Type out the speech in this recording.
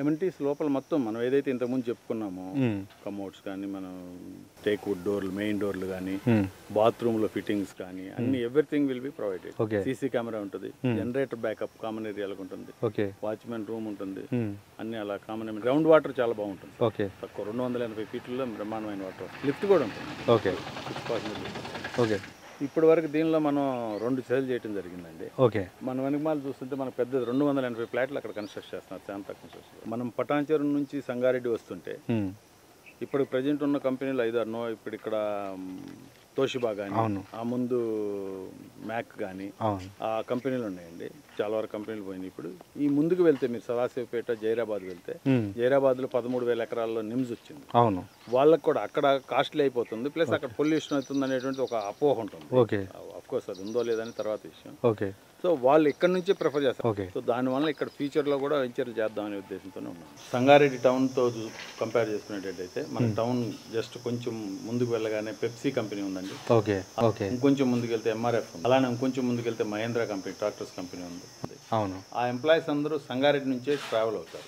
Amenities లోపల మొత్తం మనం ఏదైతే ఇంతకుముందు చెప్పుకున్నామో కమోడ్స్ కానీ మనం టేక్ వుడ్ డోర్లు మెయిన్ డోర్లు కానీ బాత్రూమ్లో ఫిట్టింగ్స్ కానీ అన్ని everything will be provided. CC camera ఉంటుంది, జనరేటర్ బ్యాకప్ కామన్ ఏరియాలకు ఉంటుంది, వాచ్మెన్ రూమ్ ఉంటుంది, అన్ని అలా కామన్. గ్రౌండ్ వాటర్ చాలా బాగుంటుంది, తక్కువ 280 ఫీట్లలో బ్రహ్మాండమైన వాటర్. లిఫ్ట్ కూడా ఉంటుంది. ఇప్పటి వరకు దీనిలో మనం 2 సేల్ చేయడం జరిగిందండి. మన వెనకమాల చూస్తుంటే మనకు పెద్ద 280 ఫ్లాట్లు అక్కడ కన్స్ట్రక్ట్ చేస్తున్నారు శాంత కన్స్ట్రక్షన్. మనం పటాన్చెరు నుంచి సంగారెడ్డి వస్తుంటే ఇప్పుడు ప్రజెంట్ ఉన్న కంపెనీలు 5-6 ఇప్పుడు ఇక్కడ తోషిబా కానీ ఆ ముందు మ్యాక్ కానీ ఆ కంపెనీలు ఉన్నాయండి. చాలా వరకు కంపెనీలు పోయినాయి. ఇప్పుడు ఈ ముందుకు వెళ్తే మీరు సదాశివపేట జైరాబాద్ వెళ్తే జైరాబాద్లో 13,000 ఎకరాల్లో నిమ్స్ వచ్చింది. వాళ్ళకు కూడా అక్కడ కాస్ట్లీ అయిపోతుంది, ప్లస్ అక్కడ పొల్యూషన్ అవుతుంది అనేటువంటి ఒక అపోహ ఉంటుంది. అఫ్ కోర్స్ అది ఉందో లేదని తర్వాత విషయం. సో వాళ్ళు ఇక్కడ నుంచే ప్రిఫర్ చేస్తారు. సో దానివల్ల ఇక్కడ ఫ్యూచర్లో కూడా వెంచర్లు చేద్దామనే ఉద్దేశంతోనే ఉన్నాం. సంగారెడ్డి టౌన్తో కంపేర్ చేసుకునేటట్టయితే మన టౌన్ జస్ట్ కొంచెం ముందుకు వెళ్ళగానే పెప్సీ కంపెనీ ఉందండి. ఇంకొంచెం ముందుకు వెళ్తే ఎంఆర్ఎఫ్ ఉంది, అలానే ఇంకొంచెం ముందుకు వెళ్తే మహేంద్ర కంపెనీ ట్రాక్టర్స్ కంపెనీ ఉంది. ఆ ఎంప్లాయీస్ అందరూ సంగారెడ్డి నుంచే ట్రావెల్ అవుతారు.